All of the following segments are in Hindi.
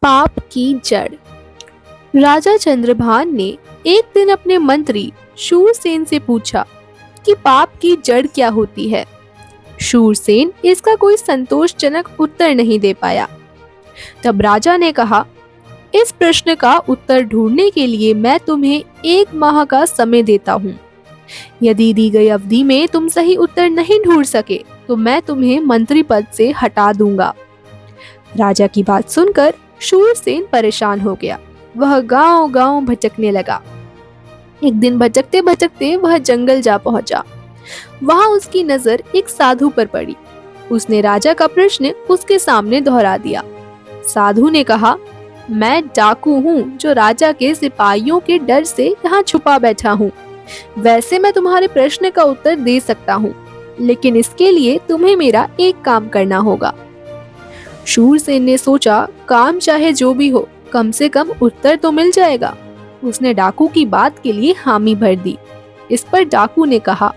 पाप की जड़। राजा चंद्रभान ने एक दिन अपने मंत्री शूरसेन से पूछा कि पाप की जड़ क्या होती है। शूरसेन इसका कोई संतोषजनक उत्तर नहीं दे पाया। तब राजा ने कहा, इस प्रश्न का उत्तर ढूंढने के लिए मैं तुम्हें 1 माह का समय देता हूँ। यदि दी गई अवधि में तुम सही उत्तर नहीं ढूंढ सके तो मैं तुम्हें मंत्री पद से हटा दूंगा। राजा की बात सुनकर शूरसेन परेशान हो गया। वह गांव-गांव भटकने लगा। एक दिन भटकते भटकते वह जंगल जा पहुंचा। वहां उसकी नजर एक साधु पर पड़ी। उसने राजा का प्रश्न उसके सामने दोहरा दिया। साधु ने कहा, मैं डाकू हूँ जो राजा के सिपाहियों के डर से यहाँ छुपा बैठा हूँ। वैसे मैं तुम्हारे प्रश्न का उत्तर दे सकता हूँ, लेकिन इसके लिए तुम्हें मेरा एक काम करना होगा। शूरसेन ने सोचा, काम चाहे जो भी हो, कम से कम उत्तर तो मिल जाएगा। उसने डाकू की बात के लिए हामी भर दी। इस पर डाकू ने कहा,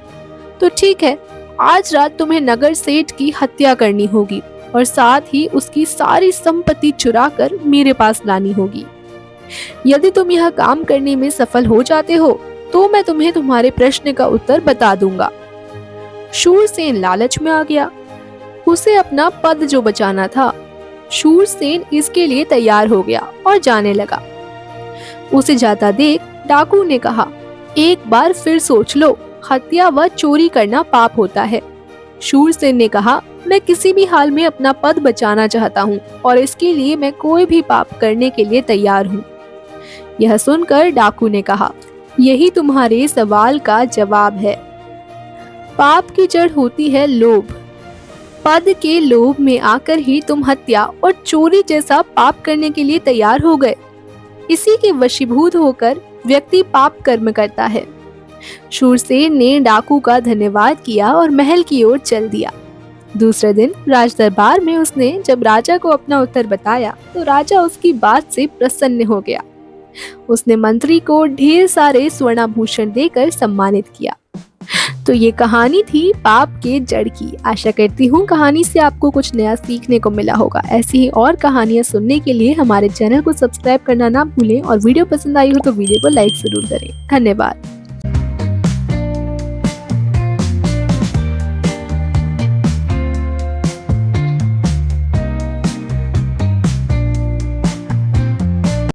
तो ठीक है, आज रात तुम्हें नगर सेठ की हत्या करनी होगी और साथ ही उसकी सारी संपत्ति चुराकर मेरे पास लानी होगी। यदि तुम यह काम करने में सफल हो जाते हो तो मैं तुम्हें तुम्हारे प्रश्न का उत्तर बता दूंगा। शूरसेन लालच में आ गया। उसे अपना पद जो बचाना था, शूरसेन इसके लिए तैयार हो गया और जाने लगा। उसे जाता देख डाकू ने कहा, एक बार फिर सोच लो, हत्या व चोरी करना पाप होता है। शूरसेन ने कहा, मैं किसी भी हाल में अपना पद बचाना चाहता हूँ और इसके लिए मैं कोई भी पाप करने के लिए तैयार हूँ। यह सुनकर डाकू ने कहा, यही तुम्हारे सवाल का जवाब है। पाप की जड़ होती है लोभ। पद के लोभ में आकर ही तुम हत्या और चोरी जैसा पाप करने के लिए तैयार हो गए। इसी के वशीभूत होकर व्यक्ति पाप कर्म करता है। शूरसेन ने डाकू का धन्यवाद किया और महल की ओर चल दिया। दूसरे दिन राजदरबार में उसने जब राजा को अपना उत्तर बताया तो राजा उसकी बात से प्रसन्न हो गया। उसने मंत्री को ढेर सारे स्वर्णाभूषण देकर सम्मानित किया। तो ये कहानी थी पाप के जड़ की। आशा करती हूँ कहानी से आपको कुछ नया सीखने को मिला होगा। ऐसी ही और कहानियाँ सुनने के लिए हमारे चैनल को सब्सक्राइब करना ना भूलें और वीडियो पसंद आई हो तो वीडियो को लाइक जरूर करें। धन्यवाद।